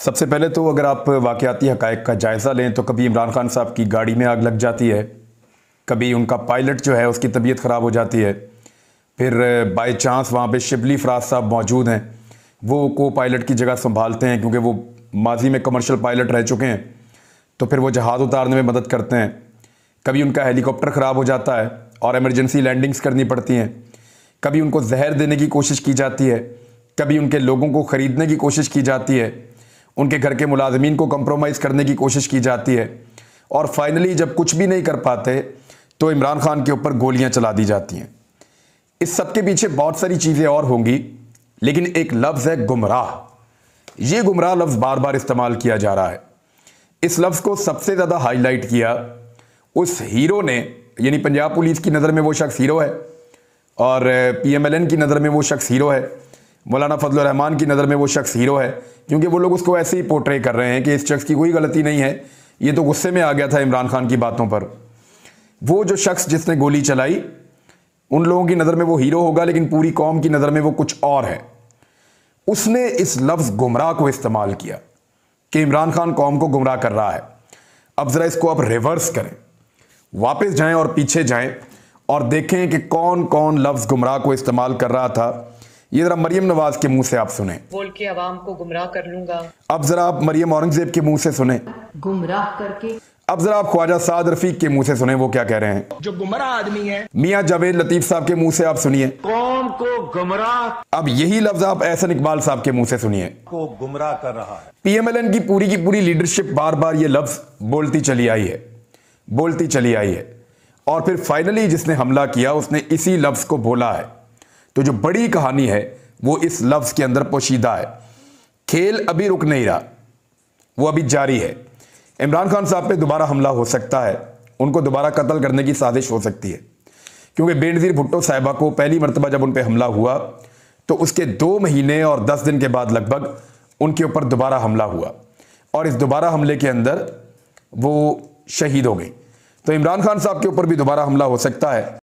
सबसे पहले तो अगर आप वाक़याती हक़ाइक़ का जायज़ा लें तो कभी इमरान खान साहब की गाड़ी में आग लग जाती है, कभी उनका पायलट जो है उसकी तबीयत ख़राब हो जाती है, फिर बाय चांस वहाँ पे शिबली फ़राज साहब मौजूद हैं, वो को पायलट की जगह संभालते हैं क्योंकि वो माजी में कमर्शियल पायलट रह चुके हैं, तो फिर वो जहाज़ उतारने में मदद करते हैं। कभी उनका हेलीकॉप्टर ख़राब हो जाता है और एमरजेंसी लैंडिंग्स करनी पड़ती हैं, कभी उनको जहर देने की कोशिश की जाती है, कभी उनके लोगों को ख़रीदने की कोशिश की जाती है, उनके घर के मुलाजमीन को कंप्रोमाइज़ करने की कोशिश की जाती है, और फाइनली जब कुछ भी नहीं कर पाते तो इमरान खान के ऊपर गोलियां चला दी जाती हैं। इस सब के पीछे बहुत सारी चीज़ें और होंगी, लेकिन एक लफ्ज़ है गुमराह। ये गुमराह लफ्ज़ बार बार इस्तेमाल किया जा रहा है। इस लफ्ज़ को सबसे ज़्यादा हाईलाइट किया उस हीरो ने, यानी पंजाब पुलिस की नज़र में वो शख्स हीरो है और PMLN की नज़र में वो शख्स हीरो है, मौलाना फजल रहमान की नज़र में वो शख्स हीरो है, क्योंकि वो लोग उसको ऐसे ही पोर्ट्रे कर रहे हैं कि इस शख्स की कोई गलती नहीं है, ये तो गुस्से में आ गया था इमरान खान की बातों पर। वो जो शख्स जिसने गोली चलाई, उन लोगों की नज़र में वो हीरो होगा, लेकिन पूरी कौम की नज़र में वो कुछ और है। उसने इस लफ्ज़ गुमराह को इस्तेमाल किया कि इमरान खान कौम को गुमराह कर रहा है। अब ज़रा इसको आप रिवर्स करें, वापस जाएं और पीछे जाएं और देखें कि कौन कौन लफ्ज़ गुमराह को इस्तेमाल कर रहा था। ये जरा मरियम नवाज के मुंह से आप सुने। बोल के अवाम को गुमराह कर लूंगा। अब जरा आप मरियम औरंगजेब के मुंह से सुने, गुमराह करके। अब जरा आप ख्वाजा साद रफीक के मुंह से सुने, वो क्या कह रहे हैं। जो गुमराह आदमी है मियां जावेद लतीफ साहब के मुंह से आप सुनिए, कौम को गुमराह। अब यही लफ्ज आप एहसन इकबाल साहब के मुंह से सुनिए, को गुमराह कर रहा है। PMLN की पूरी लीडरशिप बार बार ये लफ्ज बोलती चली आई है, और फिर फाइनली जिसने हमला किया उसने इसी लफ्ज को बोला है। तो जो बड़ी कहानी है वो इस लफ्ज के अंदर पोशीदा है। खेल अभी रुक नहीं रहा, वो अभी जारी है। इमरान खान साहब पे दोबारा हमला हो सकता है, उनको दोबारा कत्ल करने की साजिश हो सकती है, क्योंकि बेनज़ीर भुट्टो साहिबा को पहली मरतबा जब उन पे हमला हुआ तो उसके 2 महीने और 10 दिन के बाद लगभग उनके ऊपर दोबारा हमला हुआ, और इस दोबारा हमले के अंदर वो शहीद हो गई। तो इमरान खान साहब के ऊपर भी दोबारा हमला हो सकता है।